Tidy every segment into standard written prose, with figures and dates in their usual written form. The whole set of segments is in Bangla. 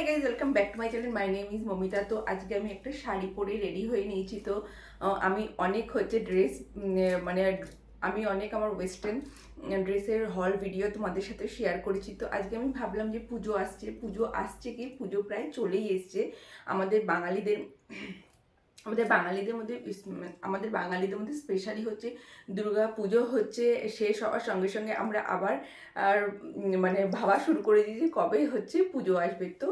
High guys, welcome back to my channel. My name is Mamita. তো আজকে আমি একটা শাড়ি পরে রেডি হয়ে নিয়েছি। তো আমি অনেক ড্রেস মানে আমি অনেক আমার ওয়েস্টার্ন ড্রেসের হল ভিডিও তোমাদের সাথে শেয়ার করেছি। তো আজকে আমি ভাবলাম যে পুজো প্রায় চলেই এসছে। আমাদের বাঙালিদের আমাদের বাঙালিদের মধ্যে স্পেশালি হচ্ছে দুর্গা পুজো হচ্ছে শেষ হওয়ার সঙ্গে সঙ্গে আমরা আবার আর মানে ভাবা শুরু করে দিয়েছি কবে হচ্ছে পুজো আসবে। তো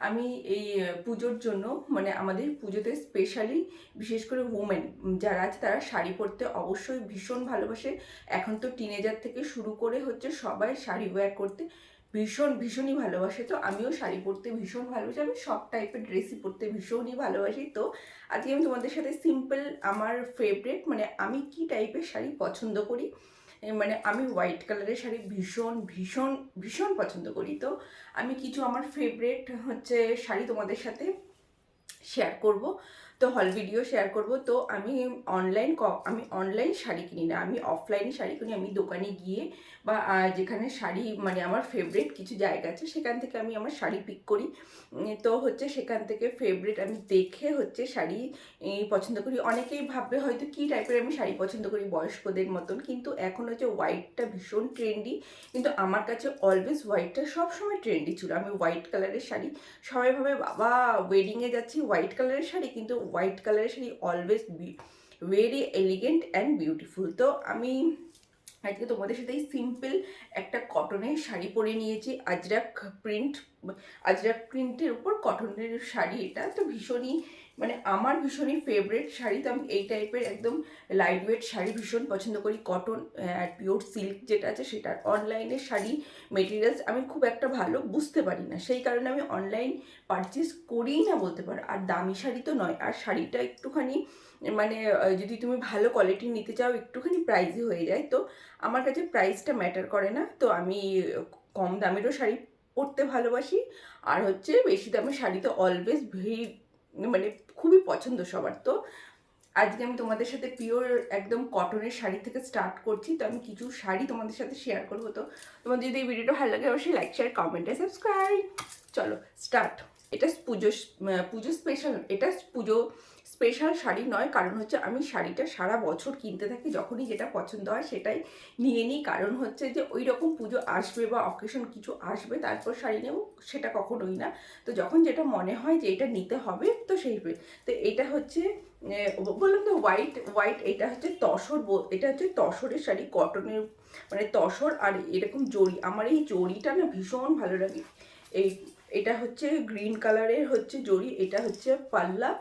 আমি এই পুজোর জন্য মানে আমাদের পুজোতে স্পেশালি বিশেষ করে উমেন যারা আছে তারা শাড়ি পরতে অবশ্যই ভীষণ ভালোবাসে। এখন তো টিনেজার থেকে শুরু করে হচ্ছে সবাই শাড়ি ওয়্যার করতে ভীষণই ভালোবাসে। তো আমিও শাড়ি পরতে ভীষণ ভালোবাসি, আমি সব টাইপের ড্রেসই পরতে ভীষণই ভালোবাসি। তো আজকে আমি তোমাদের সাথে সিম্পল আমার ফেভারিট মানে আমি কি টাইপের শাড়ি পছন্দ করি, মানে আমি হোয়াইট কালারের শাড়ি ভীষণ পছন্দ করি। তো আমি কিছু আমার ফেভারিট হচ্ছে শাড়ি তোমাদের সাথে শেয়ার করব, তো হল ভিডিও শেয়ার করব। তো আমি অনলাইন শাড়ি কিনি না, আমি অফলাইনে শাড়ি কিনি। আমি দোকানে গিয়ে বা যেখানে শাড়ি মানে আমার ফেভারিট কিছু জায়গা আছে সেখান থেকে আমি আমার শাড়ি পিক করি। তো হচ্ছে সেখান থেকে ফেভারিট আমি দেখে হচ্ছে শাড়ি পছন্দ করি। অনেকেই ভাববে হয়তো কী টাইপের আমি শাড়ি পছন্দ করি বয়স্কদের মতন, কিন্তু এখন হচ্ছে হোয়াইটটা ভীষণ ট্রেন্ডি। কিন্তু আমার কাছে অলওয়েজ হোয়াইটটা সবসময় ট্রেন্ডি ছিল। আমি হোয়াইট কালারের শাড়ি, সবাই ভাবে বাবা ওয়েডিংয়ে যাচ্ছি হোয়াইট কালারের শাড়ি, কিন্তু হোয়াইট কালারের sari always very elegant and beautiful. তো আমি আজকে তোমাদের সাথে সিম্পল একটা কটনের শাড়ি পরে নিয়েছি, আজরাক প্রিন্টের উপর কটনের শাড়ি। এটা তো ভীষণই মানে আমার ভীষণই ফেভারিট শাড়ি। তো আমি এই টাইপের একদম লাইট ওয়েট শাড়ি ভীষণ পছন্দ করি। কটন আর পিওর সিল্ক যেটা আছে সেটার অনলাইনের শাড়ি মেটেরিয়ালস আমি খুব একটা ভালো বুঝতে পারি না, সেই কারণে আমি অনলাইন পারচেস করিই না বলতে পারো। আর দামি শাড়ি তো নয়, আর শাড়িটা একটুখানি মানে যদি তুমি ভালো কোয়ালিটির নিতে চাও একটুখানি প্রাইসই হয়ে যায়। তো আমার কাছে প্রাইসটা ম্যাটার করে না। তো আমি কম দামেরও শাড়ি পরতে ভালোবাসি, আর হচ্ছে বেশি দামের শাড়ি তো অলওয়েজ মানে খুবই পছন্দ সবার। তো আজকে আমি তোমাদের সাথে পিওর একদম কটনের শাড়ি থেকে স্টার্ট করছি। তো আমি কিছু শাড়ি তোমাদের সাথে শেয়ার করবো। তো তোমাদের যদি এই ভিডিওটা ভালো লাগে অবশ্যই লাইক শেয়ার কমেন্টে সাবস্ক্রাইব। চলো স্টার্ট। এটা পুজো স্পেশাল, এটা পুজো স্পেশাল শাড়ি নয়, কারণ হচ্ছে আমি শাড়িটা সারা বছর কিনতে থাকি, যখনই যেটা পছন্দ হয় সেটাই নিয়ে নিই। কারণ হচ্ছে যে ওই রকম পুজো আসবে বা অকেশন কিছু আসবে তারপর শাড়ি নেব, সেটা কখনোই না। তো যখন যেটা মনে হয় যে এটা নিতে হবে তো সেই। তো এটা হচ্ছে বললাম তো হোয়াইট, এটা হচ্ছে এটা হচ্ছে তসরের শাড়ি, কটনের মানে তসর আর এরকম জড়ি। আমার এই জড়িটা না ভীষণ ভালো লাগে। এটা হচ্ছে গ্রিন কালারের হচ্ছে জড়ি, এটা হচ্ছে পাল্লা,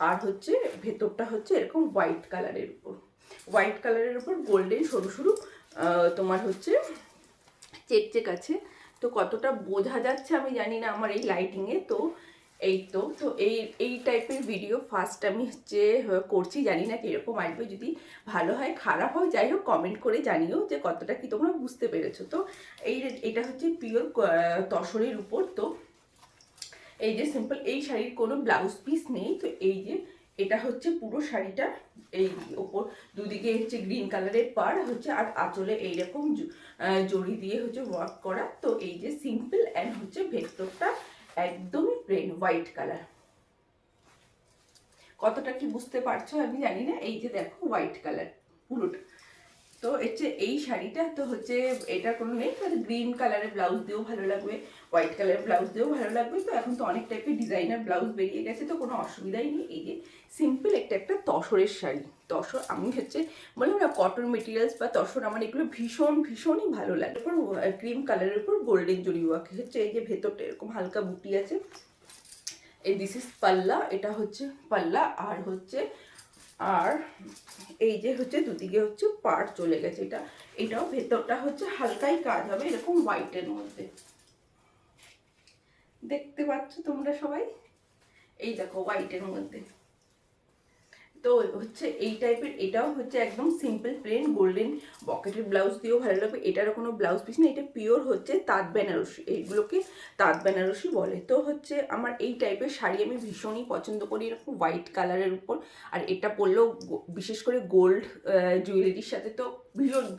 আর হচ্ছে ভেতরটা হচ্ছে এরকম হোয়াইট কালারের উপর গোল্ডেন সরু সরু তোমার হচ্ছে চেক আছে। তো কতটা বোঝা যাচ্ছে আমি জানি না আমার এই লাইটিংয়ে। তো এই টাইপের ভিডিও ফার্স্ট আমি হচ্ছে করছি, জানি না কীরকম আসবে, যদি ভালো হয় খারাপ হয় যাই হোক কমেন্ট করে জানিও যে কতটা কি তোমরা বুঝতে পেরেছো। তো এটা হচ্ছে পিওর তসরের উপর। তো এই যে সিম্পল, এই শাড়ির কোনো ব্লাউজ পিস নেই। তো এই যে এটা হচ্ছে পুরো শাড়িটা, এই ওপর দুদিকে হচ্ছে গ্রিন কালারের পাড় হচ্ছে, আর আঁচলে এইরকম জড়ি দিয়ে হচ্ছে ওয়ার্ক করা। তো এই যে সিম্পল অ্যান্ড হচ্ছে ভেতরটা একদমই প্লেন হোয়াইট কালার। কতটা কি বুঝতে পারছো আমি জানি না। এই যে দেখো হোয়াইট কালার পুরোটা। তো হচ্ছে এই শাড়িটা তো হচ্ছে এটা কোনো নেই, গ্রিন কালারের ব্লাউজ দিয়েও ভালো লাগবে, হোয়াইট কালারের ব্লাউজ দিয়েও ভালো লাগবে। তো এখন তো অনেক টাইপের ডিজাইনার ব্লাউজ বেরিয়ে গেছে, তো কোনো অসুবিধাই নেই। এই যে সিম্পল একটা তসরের শাড়ি। তসর আমি হচ্ছে বললাম না কটন মেটেরিয়ালস বা তসর আমার এগুলো ভীষণই ভালো লাগে। এরপর ক্রিম কালারের উপর গোল্ডেন জরি ওয়ার্ক হচ্ছে, এই যে ভেতরটা এরকম হালকা বুটি আছে। এই দিস ইজ পাল্লা, এটা হচ্ছে পাল্লা, আর এই যে হচ্ছে দুদিকে হচ্ছে পাড় চলে গেছে। এটাও ভেতরটা হচ্ছে হালকাই কাজ হবে এরকম হোয়াইটের মধ্যে, দেখতে পাচ্ছ তোমরা সবাই। এই দেখো হোয়াইটের মধ্যে তো হচ্ছে এই টাইপের, এটাও হচ্ছে একদম সিম্পল প্লেন গোল্ডেন বকেটের ব্লাউজ দিয়েও ভালো লাগবে। এটারও কোনো ব্লাউজ পিস না, এটা পিওর হচ্ছে তাঁত বেনারসি, এইগুলোকে তাঁত বেনারসি বলে। তো হচ্ছে আমার এই টাইপের শাড়ি আমি ভীষণই পছন্দ করি, এরকম হোয়াইট কালারের উপর। আর এটা পরলেও বিশেষ করে গোল্ড জুয়েলারির সাথে তো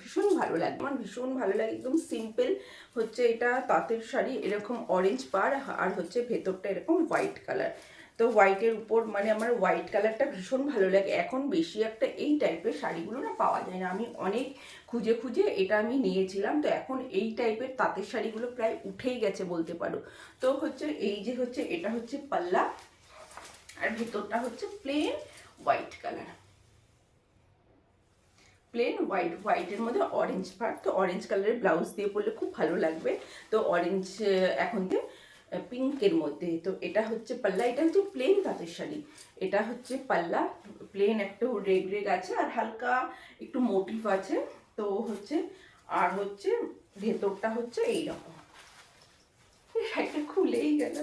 ভীষণই ভালো লাগে, আমার ভীষণ ভালো লাগে। একদম সিম্পল হচ্ছে এটা তাঁতের শাড়ি, এরকম অরেঞ্জ পাড় আর হচ্ছে ভেতরটা এরকম হোয়াইট কালার। তো হোয়াইটের উপর মানে আমার হোয়াইট কালারটা ভীষণ ভালো লাগে। এখন বেশি একটা এই টাইপের শাড়িগুলো না পাওয়া যায় না, আমি অনেক খুঁজে খুঁজে এটা আমি নিয়েছিলাম। তো এখন এই টাইপের তাঁতের শাড়িগুলো প্রায় উঠেই গেছে বলতে পারো। তো হচ্ছে এই যে হচ্ছে এটা হচ্ছে পাল্লা, আর ভেতরটা হচ্ছে plane white colour, plane white, হোয়াইটের মধ্যে অরেঞ্জ পার্ট। তো অরেঞ্জ কালারের ব্লাউজ দিয়ে পরলে খুব ভালো লাগবে। তো অরেঞ্জ এখন তো পিঙ্কের মধ্যে। তো এটা হচ্ছে পাল্লা, এটা হচ্ছে প্লেন তাঁতের শাড়ি, এটা হচ্ছে পাল্লা প্লেন, একটু রেগ রেগ আছে আর হালকা একটু মোটিভ আছে। তো হচ্ছে আর হচ্ছে ভেতরটা হচ্ছে এইরকম, শাড়িটা খুলেই গেল।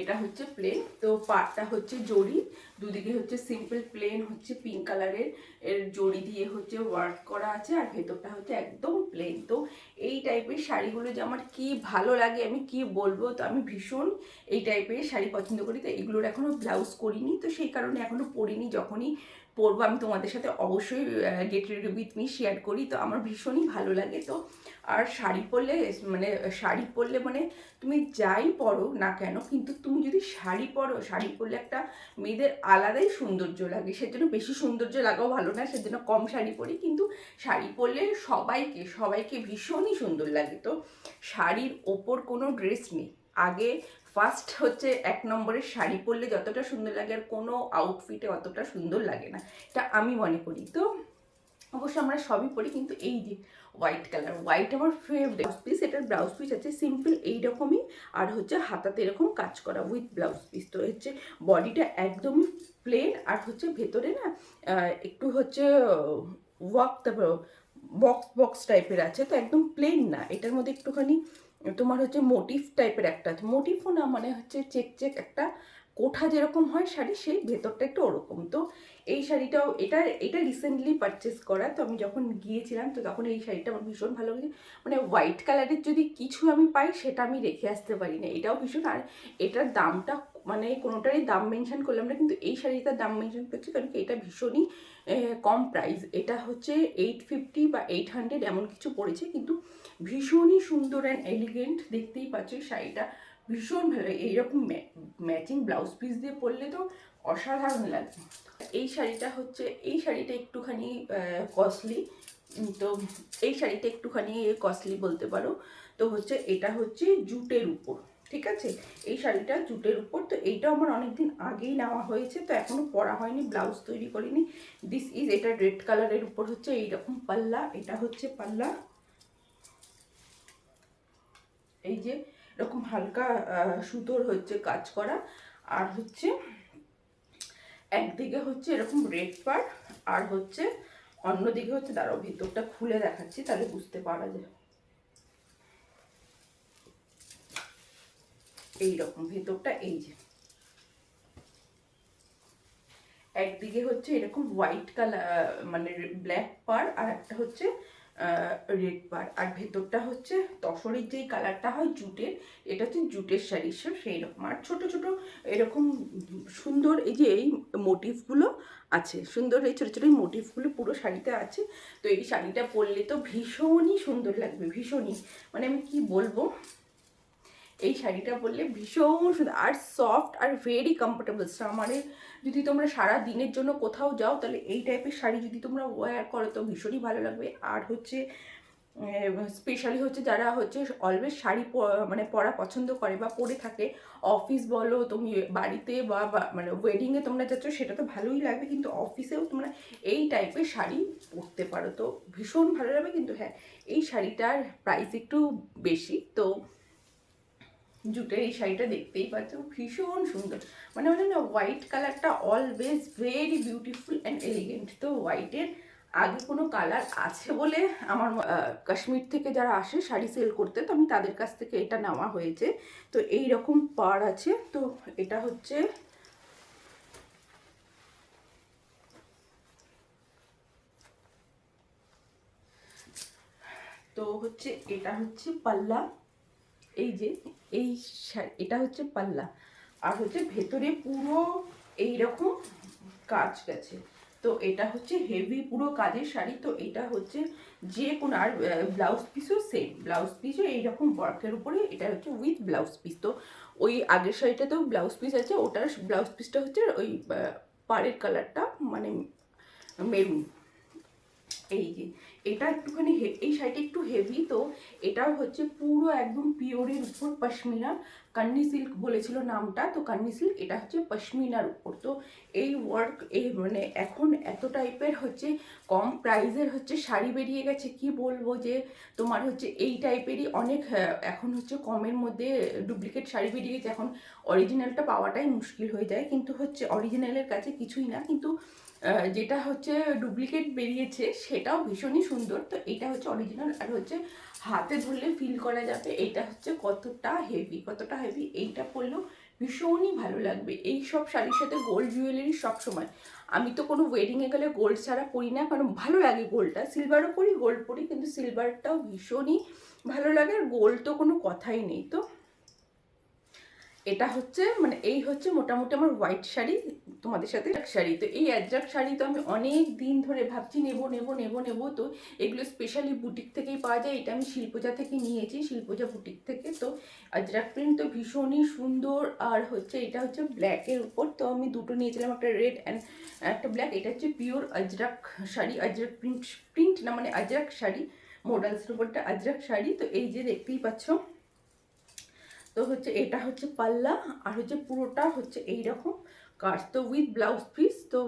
এটা হচ্ছে প্লেন, তো পাটটা হচ্ছে জড়ি, দুদিকে হচ্ছে সিম্পল প্লেন হচ্ছে পিঙ্ক কালারের এর জড়ি দিয়ে হচ্ছে ওয়ার্ক করা আছে, আর ভেতরটা হচ্ছে একদম প্লেন। তো এই টাইপের শাড়িগুলো যে আমার কি ভালো লাগে আমি কি বলবো। তো আমি ভীষণ এই টাইপের শাড়ি পছন্দ করি। তো এগুলোর এখনও ব্লাউজ করিনি, তো সেই কারণে এখনও পরিনি, যখনই পরবো আমি তোমাদের সাথে অবশ্যই get ready with me share করি। তো আমার ভীষণই ভালো লাগে। তো আর শাড়ি পরলে মানে তুমি যাই পরো না কেন, কিন্তু তুমি যদি শাড়ি পরো, শাড়ি পরলে একটা মেয়েদের আলাদাই সৌন্দর্য লাগে। সেজন্য বেশি সৌন্দর্য লাগাও ভালো না, সেজন্য কম শাড়ি পরি, কিন্তু শাড়ি পরলে সবাইকে সবাইকে ভীষণই সুন্দর লাগে। তো শাড়ির ওপর কোনো ড্রেস নেই, আগে ফার্স্ট হচ্ছে 1 নম্বরের শাড়ি পরলে যতটা সুন্দর লাগে আর কোনো আউটফিটে অতটা সুন্দর লাগে না, এটা আমি মনে করি। তো অবশ্য আমরা সবই পরি, কিন্তু এই যে হোয়াইট কালার, হোয়াইট আমার ফেভারিট ব্লাউজ পিস। এটার ব্লাউজ পিস আছে সিম্পল এইরকমই, আর হচ্ছে হাতাতে এরকম কাজ করা উইথ ব্লাউজ পিস। তো হচ্ছে বডিটা একদমই প্লেন, আর হচ্ছে ভেতরে না একটু হচ্ছে ওয়ার্ক, তারপর বক্স বক্স টাইপের আছে। তো একদম প্লেন না, এটার মধ্যে একটুখানি তোমার হচ্ছে মোটিভ টাইপের একটা আছে, মোটিভও না মানে হচ্ছে চেক চেক একটা কোঠা যেরকম হয় শাড়ি, সেই ভেতরটা একটু ওরকম। তো এই শাড়িটাও এটা এটা রিসেন্টলি পারচেস করা। তো আমি যখন গিয়েছিলাম তো তখন এই শাড়িটা আমার ভীষণ ভালো লাগে। মানে হোয়াইট কালারের যদি কিছু আমি পাই সেটা আমি রেখে আসতে পারি না, এটাও ভীষণ। আর এটার দামটা মানে কোনোটারই দাম মেনশন করলাম না, কিন্তু এই শাড়িটার দাম মেনশন করছি কারণ কি এটা ভীষণই কম প্রাইস। এটা হচ্ছে 850 বা 800 এমন কিছু পড়েছে, কিন্তু ভীষণই সুন্দর অ্যান্ড এলিগেন্ট। দেখতেই পাচ্ছ শাড়িটা ভীষণ ভালো, এইরকম ম্যাচিং ব্লাউজ পিস দিয়ে পরলে তো অসাধারণ লাগে। এই শাড়িটা একটুখানি কস্টলি, তো এই শাড়িটা একটুখানি কস্টলি বলতে পারো। তো হচ্ছে এটা হচ্ছে জুটের উপর, ঠিক আছে, এই শাড়িটা জুটের উপর। তো এইটাও আমার অনেকদিন আগেই নেওয়া হয়েছে, তো এখনো পরা হয়নি, ব্লাউজ তৈরি করিনি। দিস ইজ, এটা রেড কালারের উপর হচ্ছে এইরকম পাল্লা, এটা হচ্ছে পাল্লা, এই যে এরকম হালকা সুতোর হচ্ছে কাজ করা, আর হচ্ছে একদিকে হচ্ছে এরকম রেড পার্ট, আর হচ্ছে অন্যদিকে হচ্ছে, দাঁড়াও ভেতরটা খুলে দেখাচ্ছি তাহলে বুঝতে পারা যায়। এইরকম ভেতরটা, এই যে একদিকে হচ্ছে এরকম হোয়াইট কালার মানে ব্ল্যাক পার, আর একটা হচ্ছে রেড পার, আর ভেতরটা হচ্ছে তসরের যেই কালারটা হয় জুটের, এটা হচ্ছে জুটের শাড়ি সেই রকম। আর ছোট ছোট এরকম সুন্দর এই যে এই মোটিভগুলো আছে, সুন্দর এই ছোটো ছোটো এই মোটিভগুলো পুরো শাড়িতে আছে। তো এই শাড়িটা পরলে তো ভীষণই সুন্দর লাগবে, ভীষণই, মানে আমি কি বলবো, এই শাড়িটা পরলে ভীষণ সুন্দর আর সফট আর ভেরি কমফোর্টেবল। সামারে যদি তোমরা সারা দিনের জন্য কোথাও যাও তাহলে এই টাইপের শাড়ি যদি তোমরা ওয়্যার করো তো ভীষণই ভালো লাগবে। আর হচ্ছে স্পেশালি হচ্ছে যারা হচ্ছে অলওয়েজ শাড়ি মানে পরা পছন্দ করে বা পরে থাকে, অফিস বলো তুমি বাড়িতে বা মানে ওয়েডিংয়ে তোমরা যাচ্ছ সেটা তো ভালোই লাগবে, কিন্তু অফিসেও তোমরা এই টাইপের শাড়ি পরতে পারো, তো ভীষণ ভালো লাগবে। কিন্তু হ্যাঁ, এই শাড়িটার প্রাইস একটু বেশি। তো জুটের এই শাড়িটা দেখতেই পাচ্ছ ভীষণ সুন্দর, মানে না হোয়াইট কালারটা always very beautiful and elegant. তো হোয়াইটের আগে কোনো কালার আছে বলে আমার কাশ্মীর থেকে যারা আসে শাড়ি সেল করতে, তো আমি তাদের কাছ থেকে এটা নেওয়া হয়েছে। তো এই রকম পাড় আছে। তো এটা হচ্ছে এটা হচ্ছে পাল্লা। এই যে এই এটা হচ্ছে পাল্লা, আর হচ্ছে ভেতরে পুরো এইরকম কাজ গেছে। তো এটা হচ্ছে হেভি পুরো কাজের শাড়ি। তো এটা হচ্ছে যে কোনো, আর ব্লাউজ পিসও সেম, ব্লাউজ পিসও এইরকম ওয়ার্কের উপরে, এটা হচ্ছে উইথ ব্লাউজ পিস। তো ওই আগের শাড়িটাতেও ব্লাউজ পিস আছে, ওটার ব্লাউজ পিসটা হচ্ছে ওই পাড়ের কালারটা মানে মেরুন। এই যে এটা একটুখানি এই শাড়িটা একটু হেভি। তো এটাও হচ্ছে পুরো একদম পিওরের উপর পশমিনা, কান্নি সিল্ক বলেছিল নামটা, তো কান্নি সিল্ক, এটা হচ্ছে পশমিনার উপর। তো এই ওয়ার্ক এই মানে এখন এত টাইপের হচ্ছে কম প্রাইসের হচ্ছে শাড়ি বেরিয়ে গেছে, কি বলবো যে তোমার হচ্ছে এই টাইপেরই অনেক এখন হচ্ছে কমের মধ্যে ডুপ্লিকেট শাড়ি বেরিয়ে গেছে। এখন অরিজিনালটা পাওয়াটাই মুশকিল হয়ে যায়, কিন্তু হচ্ছে অরিজিনালের কাছে কিছুই না, কিন্তু যেটা হচ্ছে ডুপ্লিকেট বেরিয়েছে সেটাও ভীষণই সুন্দর। তো এটা হচ্ছে অরিজিনাল, আর হচ্ছে হাতে ধরলে ফিল করা যাবে এটা হচ্ছে কতটা হেভি, কতটা হেভি। এইটা পরলেও ভীষণই ভালো লাগবে। এই সব শাড়ির সাথে গোল্ড জুয়েলারি সব সময়, আমি তো কোনো ওয়েডিংয়ে গেলে গোল্ড ছাড়া পরি না, কারণ ভালো লাগে গোল্ডটা, সিলভারও পরি গোল্ড পরি, কিন্তু সিলভারটাও ভীষণই ভালো লাগে, আর গোল্ড তো কোনো কথাই নেই। তো এটা হচ্ছে মানে এই হচ্ছে মোটামুটি আমার হোয়াইট শাড়ি, তোমাদের সাথে শাড়ি। তো এই অ্যাজরাক শাড়ি তো আমি অনেক দিন ধরে ভাবছি নেবো নেবো নেবো নেবো। তো এগুলো স্পেশালি বুটিক থেকেই পাওয়া যায়, এটা আমি শিল্পজা থেকে নিয়েছি, শিল্পজা বুটিক থেকে। তো অ্যাজরাক প্রিন্ট তো ভীষণই সুন্দর, আর হচ্ছে এটা হচ্ছে ব্ল্যাকের উপর। তো আমি দুটো নিয়েছিলাম, একটা রেড অ্যান্ড একটা ব্ল্যাক। এটা হচ্ছে পিওর অ্যাজরাক শাড়ি, অ্যাজরাক প্রিন্ট, প্রিন্ট না মানে অ্যাজরাক শাড়ি, মডেলসের উপরটা অ্যাজরাক শাড়ি। তো এই যে দেখতেই পাচ্ছ, তো হচ্ছে এটা হচ্ছে পাল্লা, আর হচ্ছে পুরোটা হচ্ছে এইরকম কাজ, তো উইথ ব্লাউজ পিস। তো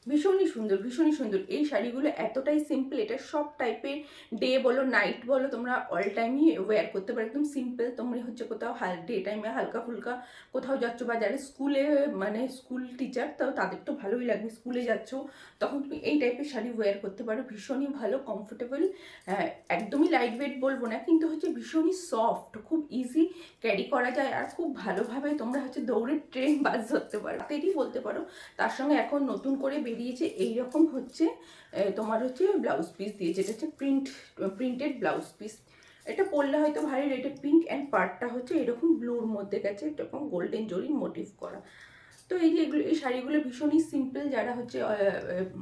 ভীষণই সুন্দর, ভীষণই সুন্দর এই শাড়িগুলো, এতটাই সিম্পল। এটা সব টাইপের ডে বলো নাইট বলো, তোমরা অল টাইমই ওয়্যার করতে পারো, একদম সিম্পল। তোমরা হচ্ছে কোথাও ডে টাইমে হালকা ফুলকা কোথাও যাচ্ছ, বা যারা স্কুলে মানে স্কুল টিচার, তাও তাদের তো ভালোই লাগবে, স্কুলে যাচ্ছ তখন তুমি এই টাইপের শাড়ি ওয়্যার করতে পারো, ভীষণই ভালো, কমফোর্টেবল। একদমই লাইট ওয়েট বলবো না, কিন্তু হচ্ছে ভীষণই সফট, খুব ইজি ক্যারি করা যায়, আর খুব ভালোভাবে তোমরা হচ্ছে দৌড়ে ট্রেন বাস ধরতে পারো, এটাই বলতে পারো। তার সঙ্গে এখন নতুন করে বেরিয়েছে এইরকম হচ্ছে তোমার হচ্ছে ব্লাউজ পিস দিয়েছে, এটা হচ্ছে প্রিন্টেড ব্লাউজ পিস। এটা পরলে হয়তো ভারী রেটে, পিঙ্ক অ্যান্ড পার্টটা হচ্ছে এরকম ব্লুর মধ্যে গেছে, এরকম গোল্ডেন জরির মোটিভ করা। তো এই যে এগুলো, এই শাড়িগুলো ভীষণই সিম্পল, যারা হচ্ছে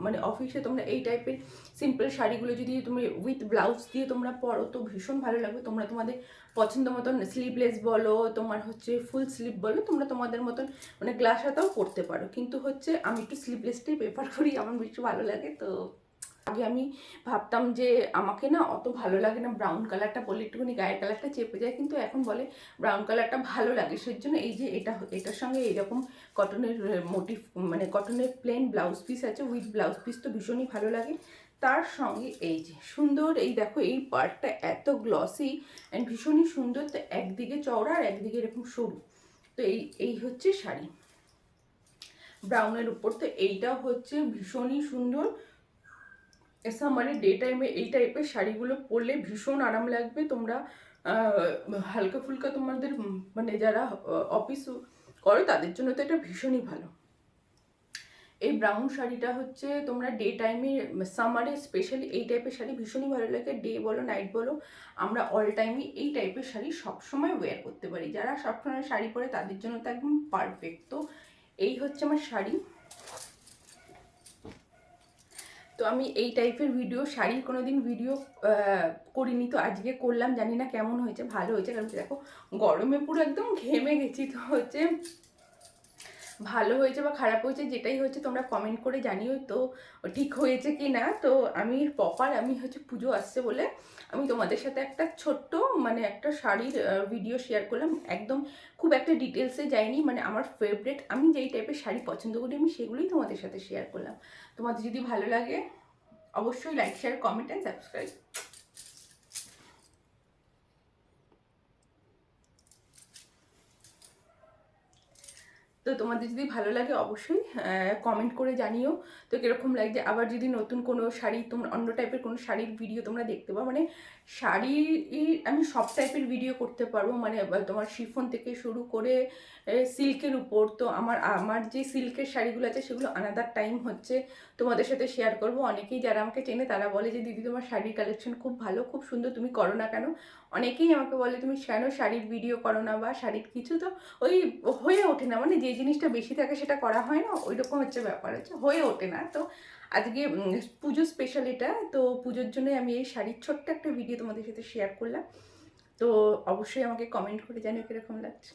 মানে অফিসে তোমরা এই টাইপের সিম্পল শাড়িগুলো যদি তুমি উইথ ব্লাউজ দিয়ে তোমরা পরো, তো ভীষণ ভালো লাগবে। তোমরা তোমাদের পছন্দ মতন স্লিভলেস বলো, তোমার হচ্ছে ফুল স্লিভ বলো, তোমরা তোমাদের মতন মানে গ্লাস হাতাও পরতে পারো, কিন্তু হচ্ছে আমি একটু স্লিভলেসটাই প্রেফার করি, আমার বেশি ভালো লাগে। তো আগে আমি ভাবতাম যে আমাকে না অত ভালো লাগে না, ব্রাউন কালারটা বলে একটুখানি গায়ের কালারটা চেপে যায়, কিন্তু এখন বলে ব্রাউন কালারটা ভালো লাগে, সেজন্য এই যে এটার সঙ্গে এইরকম কটনের মোটিভ মানে কটনের প্লেন ব্লাউজ পিস আছে, উইথ ব্লাউজ পিস, তো ভীষণই ভালো লাগে। তার সঙ্গে এই যে সুন্দর, এই দেখো এই পার্টটা এত গ্লসি অ্যান্ড ভীষণই সুন্দর। তো একদিকে চওড়া আর একদিকে এরকম সরু। তো এই হচ্ছে শাড়ি ব্রাউনের উপর। তো এইটাও হচ্ছে ভীষণই সুন্দর, সামারে ডে টাইমে এই টাইপের শাড়িগুলো পরলে ভীষণ আরাম লাগবে। তোমরা হালকা ফুলকা তোমাদের মানে যারা অফিস করো তাদের জন্য তো এটা ভীষণই ভালো। এই ব্রাউন শাড়িটা হচ্ছে তোমরা ডে টাইমে, সামারে স্পেশালি এই টাইপের শাড়ি ভীষণই ভালো লাগে, ডে বলো নাইট বলো, আমরা অল টাইমই এই টাইপের শাড়ি সবসময় ওয়্যার করতে পারি। যারা সবসময় শাড়ি পরে তাদের জন্য তো একদম পারফেক্ট। তো এই হচ্ছে আমার শাড়ি। তো আমি এই টাইপের ভিডিও, শাড়ির কোনোদিন ভিডিও করিনি, তো আজকে করলাম, জানি না কেমন হয়েছে, ভালো হয়েছে, কারণ দেখো গরমে পুরো একদম ঘেমে গেছি। তো হচ্ছে ভালো হয়েছে বা খারাপ হয়েছে যেটাই হচ্ছে তোমরা কমেন্ট করে জানিও তো ঠিক হয়েছে কি না। তো আমি প্রপার আমি হচ্ছে পুজো আসছে বলে আমি তোমাদের সাথে একটা ছোট্ট মানে একটা শাড়ির ভিডিও শেয়ার করলাম, একদম খুব একটা ডিটেলসে যাইনি, মানে আমার ফেভারেট আমি যেই টাইপের শাড়ি পছন্দ করি আমি সেগুলোই তোমাদের সাথে শেয়ার করলাম। তোমাদের যদি ভালো লাগে অবশ্যই like share comment and subscribe. তো তোমাদের যদি ভালো লাগে অবশ্যই কমেন্ট করে জানিও তো কীরকম লাগছে। আবার যদি নতুন কোনো শাড়ি তোমরা অন্য টাইপের কোনো শাড়ির ভিডিও তোমরা দেখতে পাও, মানে শাড়ি আমি সব টাইপের ভিডিও করতে পারবো, মানে তোমার শিফন থেকে শুরু করে সিল্কের উপর। তো আমার আমার যে সিল্কের শাড়িগুলো আছে সেগুলো আনাদার টাইম হচ্ছে তোমাদের সাথে শেয়ার করব। অনেকেই যারা আমাকে চেনে তারা বলে যে দিদি তোমার শাড়ির কালেকশন খুব ভালো, খুব সুন্দর, তুমি করো না কেন। অনেকেই আমাকে বলে তুমি কেন শাড়ির ভিডিও করো না বা শাড়ির কিছু। তো ওই হয়ে ওঠে না, মানে যে জিনিসটা বেশি থাকে সেটা করা হয় না, ওই রকম হচ্ছে ব্যাপার, হচ্ছে হয়ে ওঠে না। তো আজকে পুজো স্পেশাল এটা, তো পুজোর জন্যই আমি এই শাড়ির ছোট্ট একটা ভিডিও তোমাদের সাথে শেয়ার করলাম। তো অবশ্যই আমাকে কমেন্ট করে জানিও কীরকম লাগছে।